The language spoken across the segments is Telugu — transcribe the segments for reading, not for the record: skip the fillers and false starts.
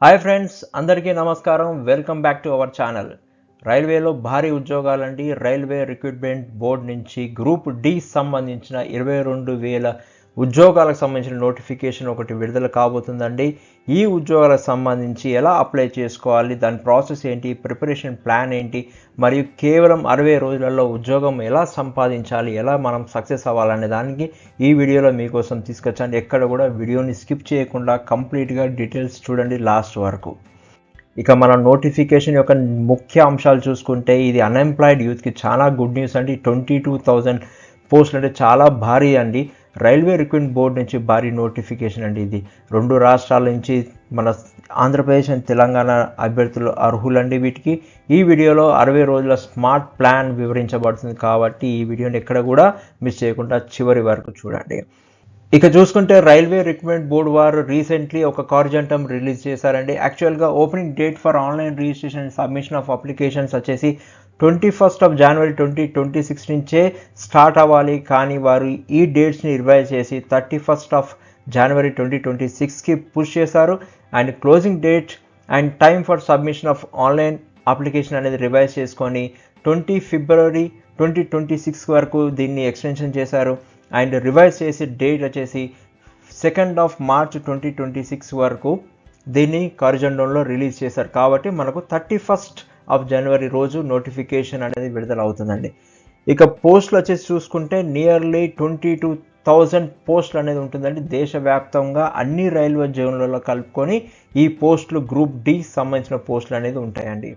హాయ్ ఫ్రెండ్స్, అందరికీ నమస్కారం. Welcome back to our channel. రైల్వేలో భారీ ఉద్యోగాలండి. రైల్వే రిక్రూట్మెంట్ బోర్డు నుంచి గ్రూప్ డి సంబంధించిన 22,000 ఉద్యోగాలకు సంబంధించిన నోటిఫికేషన్ ఒకటి విడుదల కాబోతుందండి. ఈ ఉద్యోగాలకు సంబంధించి ఎలా అప్లై చేసుకోవాలి, దాని ప్రాసెస్ ఏంటి, ప్రిపరేషన్ ప్లాన్ ఏంటి, మరియు కేవలం 60 రోజులలో ఉద్యోగం ఎలా సంపాదించాలి, ఎలా మనం సక్సెస్ అవ్వాలనే దానికి ఈ వీడియోలో మీకోసం తీసుకొచ్చాను. ఎక్కడ కూడా వీడియోని స్కిప్ చేయకుండా కంప్లీట్గా డీటెయిల్స్ చూడండి లాస్ట్ వరకు. ఇక మన నోటిఫికేషన్ యొక్క ముఖ్య అంశాలు చూసుకుంటే, ఇది అన్ఎంప్లాయిడ్ యూత్కి చాలా గుడ్ న్యూస్ అండి. 22,000 పోస్టులు అంటే చాలా భారీ అండి. రైల్వే రిక్రూట్మెంట్ బోర్డు నుంచి భారీ నోటిఫికేషన్ అండి. ఇది 2 రాష్ట్రాల నుంచి మన ఆంధ్రప్రదేశ్ అండ్ తెలంగాణ అభ్యర్థులు అర్హులండి. వీటికి ఈ వీడియోలో 60 రోజుల స్మార్ట్ ప్లాన్ వివరించబడుతుంది కాబట్టి ఈ వీడియోని ఎక్కడ కూడా మిస్ చేయకుండా చివరి వరకు చూడండి. ఇక చూసుకుంటే రైల్వే రిక్రూట్మెంట్ బోర్డు వారు రీసెంట్లీ ఒక కార్జెంటమ్ రిలీజ్ చేశారండి. యాక్చువల్గా opening date for online registration and submission of applications వచ్చేసి 21 జనవరి 2026 నుంచే స్టార్ట్ అవ్వాలి. కానీ వారు ఈ డేట్స్ని రివైజ్ చేసి 31 జనవరి 2026కి పుష్ చేశారు. And closing date and time for submission of online application అనేది రివైజ్ చేసుకొని 20 ఫిబ్రవరి 2026 వరకు దీన్ని ఎక్స్టెన్షన్ చేశారు. అండ్ రివైజ్ చేసి డేట్ వచ్చేసి 2 మార్చ్ 2026 వరకు దీన్ని కార్జెంటమ్లో రిలీజ్ చేశారు. కాబట్టి మనకు 31 జనవరి రోజు నోటిఫికేషన్ అనేది విడుదల అవుతుందండి. ఇక పోస్టులు వచ్చేసి చూసుకుంటే నియర్లీ 22,000 పోస్టులు అనేది ఉంటుందండి. దేశవ్యాప్తంగా అన్ని రైల్వే జోన్లలో కలుపుకొని ఈ పోస్టులు గ్రూప్ డి సంబంధించిన పోస్టులు అనేది ఉంటాయండి.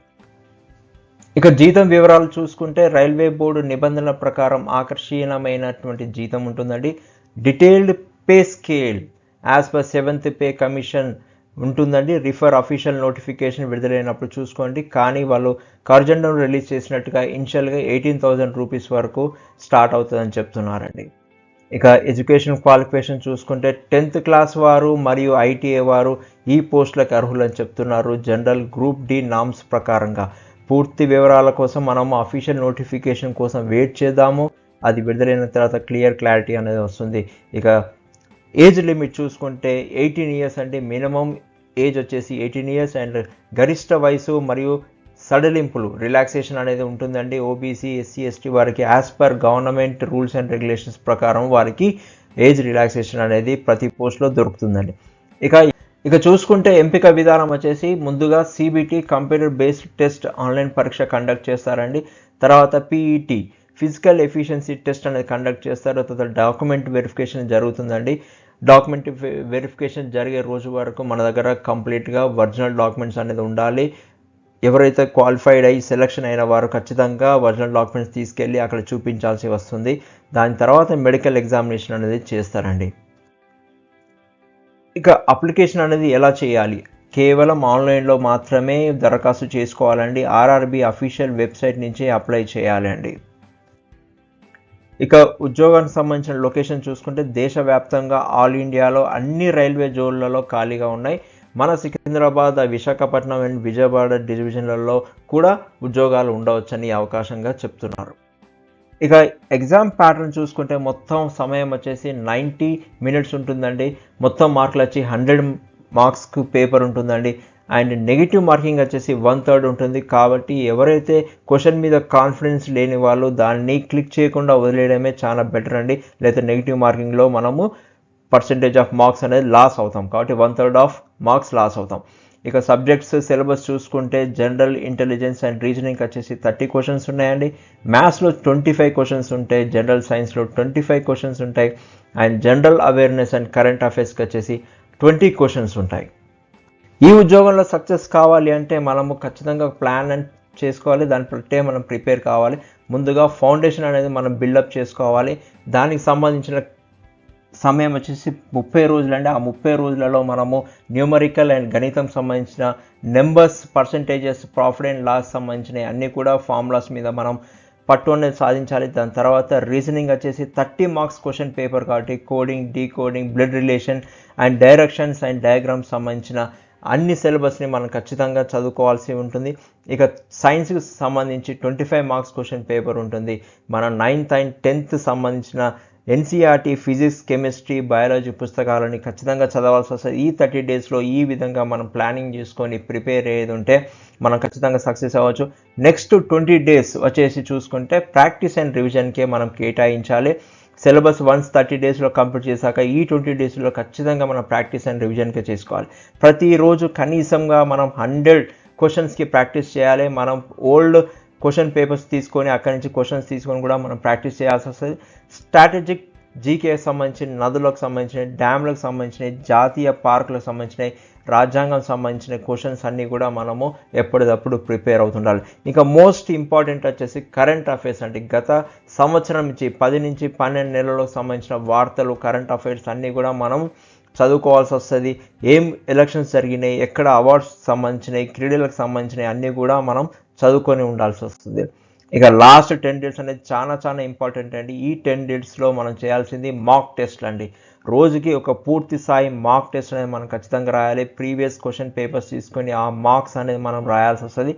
ఇక జీతం వివరాలు చూసుకుంటే రైల్వే బోర్డు నిబంధనల ప్రకారం ఆకర్షణీయమైనటువంటి జీతం ఉంటుందండి. Detailed pay scale as per 7th pay commission ఉంటుందండి. రిఫర్ అఫీషియల్ నోటిఫికేషన్ విడుదలైనప్పుడు చూసుకోండి. కానీ వాళ్ళు కార్జెంటమ్ రిలీజ్ చేసినట్టుగా ఇనిషియల్గా 18,000 రూపీస్ వరకు స్టార్ట్ అవుతుందని చెప్తున్నారండి. ఇక ఎడ్యుకేషన్ క్వాలిఫికేషన్ చూసుకుంటే 10th క్లాస్ వారు మరియు ఐటీఐ వారు ఈ పోస్టులకు అర్హులని చెప్తున్నారు జనరల్ గ్రూప్ డి నామ్స్ ప్రకారంగా. పూర్తి వివరాల కోసం మనము అఫీషియల్ నోటిఫికేషన్ కోసం వెయిట్ చేద్దాము. అది విడుదలైన తర్వాత క్లారిటీ అనేది వస్తుంది. ఇక ఏజ్ లిమిట్ చూసుకుంటే 18 ఇయర్స్ అండి. మినిమం ఏజ్ వచ్చేసి 18 ఇయర్స్ అండ్ గరిష్ట వయసు మరియు సడలింపులు రిలాక్సేషన్ అనేది ఉంటుందండి. ఓబీసీ ఎస్సీ ఎస్టీ వారికి as per government rules and regulations ప్రకారం వారికి ఏజ్ రిలాక్సేషన్ అనేది ప్రతి పోస్ట్లో దొరుకుతుందండి. ఇక చూసుకుంటే ఎంపిక విధానం వచ్చేసి ముందుగా CBT computer based test online పరీక్ష కండక్ట్ చేస్తారండి. తర్వాత పీఈటీ ఫిజికల్ ఎఫిషియన్సీ టెస్ట్ అనేది కండక్ట్ చేస్తారు. తర్వాత డాక్యుమెంట్ వెరిఫికేషన్ జరుగుతుందండి. డాక్యుమెంట్ వెరిఫికేషన్ జరిగే రోజు వరకు మన దగ్గర కంప్లీట్గా ఒరిజినల్ డాక్యుమెంట్స్ అనేది ఉండాలి. ఎవరైతే క్వాలిఫైడ్ అయ్యి సెలెక్షన్ అయిన వారు ఖచ్చితంగా ఒరిజినల్ డాక్యుమెంట్స్ తీసుకెళ్ళి అక్కడ చూపించాల్సి వస్తుంది. దాని తర్వాత మెడికల్ ఎగ్జామినేషన్ అనేది చేస్తారండి. ఇక అప్లికేషన్ అనేది ఎలా చేయాలి? కేవలం ఆన్లైన్లో మాత్రమే దరఖాస్తు చేసుకోవాలండి. ఆర్ఆర్బి అఫీషియల్ వెబ్సైట్ నుంచే అప్లై చేయాలండి. ఇక ఉద్యోగానికి సంబంధించిన లొకేషన్ చూసుకుంటే దేశవ్యాప్తంగా ఆల్ ఇండియాలో అన్ని రైల్వే జోన్లలో ఖాళీగా ఉన్నాయి. మన సికింద్రాబాద్, విశాఖపట్నం అండ్ విజయవాడ డివిజన్లలో కూడా ఉద్యోగాలు ఉండవచ్చని అవకాశంగా చెప్తున్నారు. ఇక ఎగ్జామ్ ప్యాటర్న్ చూసుకుంటే మొత్తం సమయం వచ్చేసి 90 మినిట్స్ ఉంటుందండి. మొత్తం మార్కులు వచ్చి 100 మార్క్స్కు పేపర్ ఉంటుందండి. అండ్ నెగిటివ్ మార్కింగ్ వచ్చేసి 1/3 ఉంటుంది. కాబట్టి ఎవరైతే క్వశ్చన్ మీద కాన్ఫిడెన్స్ లేని వాళ్ళు దాన్ని క్లిక్ చేయకుండా వదిలేయడమే చాలా బెటర్ అండి. లేదా నెగిటివ్ మార్కింగ్లో మనము పర్సెంటేజ్ ఆఫ్ మార్క్స్ అనేది లాస్ అవుతాం. కాబట్టి 1/3 ఆఫ్ మార్క్స్ లాస్ అవుతాం. ఇక సబ్జెక్ట్స్ సిలబస్ చూసుకుంటే జనరల్ ఇంటెలిజెన్స్ అండ్ రీజనింగ్ వచ్చేసి 30 క్వశ్చన్స్ ఉన్నాయండి. మ్యాథ్స్లో 25 క్వశ్చన్స్ ఉంటాయి. జనరల్ సైన్స్లో 25 క్వశ్చన్స్ ఉంటాయి. And general awareness and current అఫైర్స్కి వచ్చేసి 20 క్వశ్చన్స్ ఉంటాయి. ఈ ఉద్యోగంలో సక్సెస్ కావాలి అంటే మనము ఖచ్చితంగా ప్లాన్ అండ్ చేసుకోవాలి. దాని ప్రట్టే మనం ప్రిపేర్ కావాలి. ముందుగా ఫౌండేషన్ అనేది మనం బిల్డప్ చేసుకోవాలి. దానికి సంబంధించిన సమయం వచ్చేసి 30 రోజులు అండి. ఆ 30 రోజులలో మనము న్యూమరికల్ అండ్ గణితం సంబంధించిన numbers, percentages, profit and loss సంబంధించిన అన్నీ కూడా ఫార్ములాస్ మీద మనం పట్టు అనేది సాధించాలి. దాని తర్వాత రీజనింగ్ వచ్చేసి 30 మార్క్స్ క్వశ్చన్ పేపర్ కాబట్టి coding, decoding, blood relation and directions and diagrams సంబంధించిన అన్ని సిలబస్ని మనం ఖచ్చితంగా చదువుకోవాల్సి ఉంటుంది. ఇక సైన్స్కి సంబంధించి 25 మార్క్స్ క్వశ్చన్ పేపర్ ఉంటుంది. మన 9th అండ్ 10th సంబంధించిన ఎన్సీఆర్టీ ఫిజిక్స్, కెమిస్ట్రీ, బయాలజీ పుస్తకాలని ఖచ్చితంగా చదవాల్సి వస్తుంది. ఈ 30 డేస్లో ఈ విధంగా మనం ప్లానింగ్ చేసుకొని ప్రిపేర్ అయ్యేది ఉంటే మనం ఖచ్చితంగా సక్సెస్ అవ్వచ్చు. నెక్స్ట్ 20 డేస్ వచ్చేసి చూసుకుంటే ప్రాక్టీస్ అండ్ రివిజన్కే మనం కేటాయించాలి. సిలబస్ వన్స్ 30 డేస్లో కంప్లీట్ చేశాక ఈ 20 డేస్లో ఖచ్చితంగా మనం ప్రాక్టీస్ అండ్ రివిజన్కే చేసుకోవాలి. ప్రతిరోజు కనీసంగా మనం 100 క్వశ్చన్స్కి ప్రాక్టీస్ చేయాలి. మనం ఓల్డ్ క్వశ్చన్ పేపర్స్ తీసుకొని అక్కడి నుంచి క్వశ్చన్స్ తీసుకొని కూడా మనం ప్రాక్టీస్ చేయాల్సి వస్తుంది. స్ట్రాటజిక్ జీకేకి సంబంధించిన, నదులకు సంబంధించిన, డ్యామ్లకు సంబంధించిన, జాతీయ పార్కులకు సంబంధించిన, రాజ్యాంగం సంబంధించిన క్వశ్చన్స్ అన్నీ కూడా మనము ఎప్పటికప్పుడు ప్రిపేర్ అవుతుండాలి. ఇంకా మోస్ట్ ఇంపార్టెంట్ వచ్చేసి కరెంట్ అఫైర్స్ అంటే గత సంవత్సరం నుంచి 10 నుంచి 12 నెలలకు సంబంధించిన వార్తలు, కరెంట్ అఫైర్స్ అన్నీ కూడా మనం చదువుకోవాల్సి వస్తుంది. ఏం ఎలక్షన్స్ జరిగినాయి, ఎక్కడ అవార్డ్స్ సంబంధించినవి, క్రీడలకు సంబంధించినవి అన్నీ కూడా మనం చదువుకొని ఉండాల్సి వస్తుంది. ఇక లాస్ట్ 10 డేస్ అనేది చాలా ఇంపార్టెంట్ అండి. ఈ 10 డేస్లో మనం చేయాల్సింది మాక్ టెస్ట్లు అండి. రోజుకి ఒక పూర్తి స్థాయి మాక్ టెస్ట్ అనేది మనం ఖచ్చితంగా రాయాలి. ప్రీవియస్ క్వశ్చన్ పేపర్స్ తీసుకొని ఆ మార్క్స్ అనేది మనం రాయాల్సి వస్తుంది.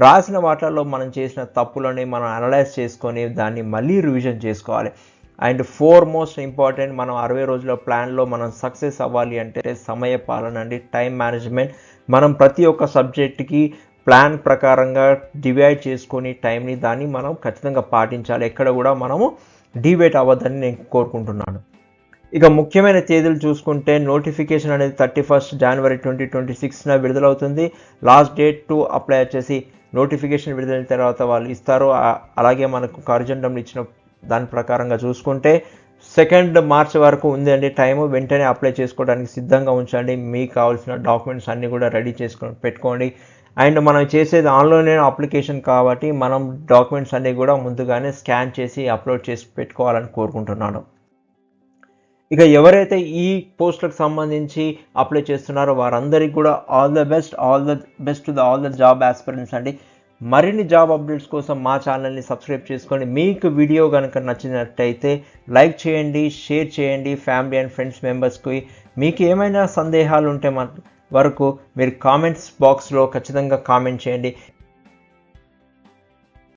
రాసిన వాటిల్లో మనం చేసిన తప్పులని మనం అనలైజ్ చేసుకొని దాన్ని మళ్ళీ రివిజన్ చేసుకోవాలి. అండ్ మోస్ట్ ఇంపార్టెంట్, మనం 60 రోజుల ప్లాన్లో మనం సక్సెస్ అవ్వాలి అంటే సమయ పాలన అండి, టైం మేనేజ్మెంట్. మనం ప్రతి ఒక్క సబ్జెక్ట్కి ప్లాన్ ప్రకారంగా డివైడ్ చేసుకొని టైంని దాన్ని మనం ఖచ్చితంగా పాటించాలి. ఎక్కడ కూడా మనము డివైడ్ అవ్వద్దని నేను కోరుకుంటున్నాను. ఇక ముఖ్యమైన తేదీలు చూసుకుంటే నోటిఫికేషన్ అనేది 31 జనవరి 2026 విడుదలవుతుంది. లాస్ట్ డేట్ టు అప్లై వచ్చేసి నోటిఫికేషన్ విడుదలైన తర్వాత వాళ్ళు ఇస్తారు. అలాగే మనకు కార్యజెండంలో ఇచ్చిన దాని ప్రకారంగా చూసుకుంటే 2 మార్చ్ వరకు ఉంది అండి టైము. వెంటనే అప్లై చేసుకోవడానికి సిద్ధంగా ఉంచండి. మీకు కావాల్సిన డాక్యుమెంట్స్ అన్నీ కూడా రెడీ చేసుకొని పెట్టుకోండి. అండ్ మనం చేసేది ఆన్లైన్ అప్లికేషన్ కాబట్టి మనం డాక్యుమెంట్స్ అన్నీ కూడా ముందుగానే స్కాన్ చేసి అప్లోడ్ చేసి పెట్టుకోవాలని కోరుకుంటున్నాను. ఇక ఎవరైతే ఈ పోస్టులకు సంబంధించి అప్లై చేస్తున్నారో వారందరికీ కూడా all the best to all the job aspirants అండి. మరిన్ని జాబ్ అప్డేట్స్ కోసం మా ఛానల్ని సబ్స్క్రైబ్ చేసుకోండి. మీకు వీడియో కనుక నచ్చినట్టయితే లైక్ చేయండి, షేర్ చేయండి ఫ్యామిలీ అండ్ ఫ్రెండ్స్ మెంబర్స్కి. మీకు ఏమైనా సందేహాలు ఉంటే వరకు మీరు కామెంట్స్ బాక్స్లో ఖచ్చితంగా కామెంట్ చేయండి.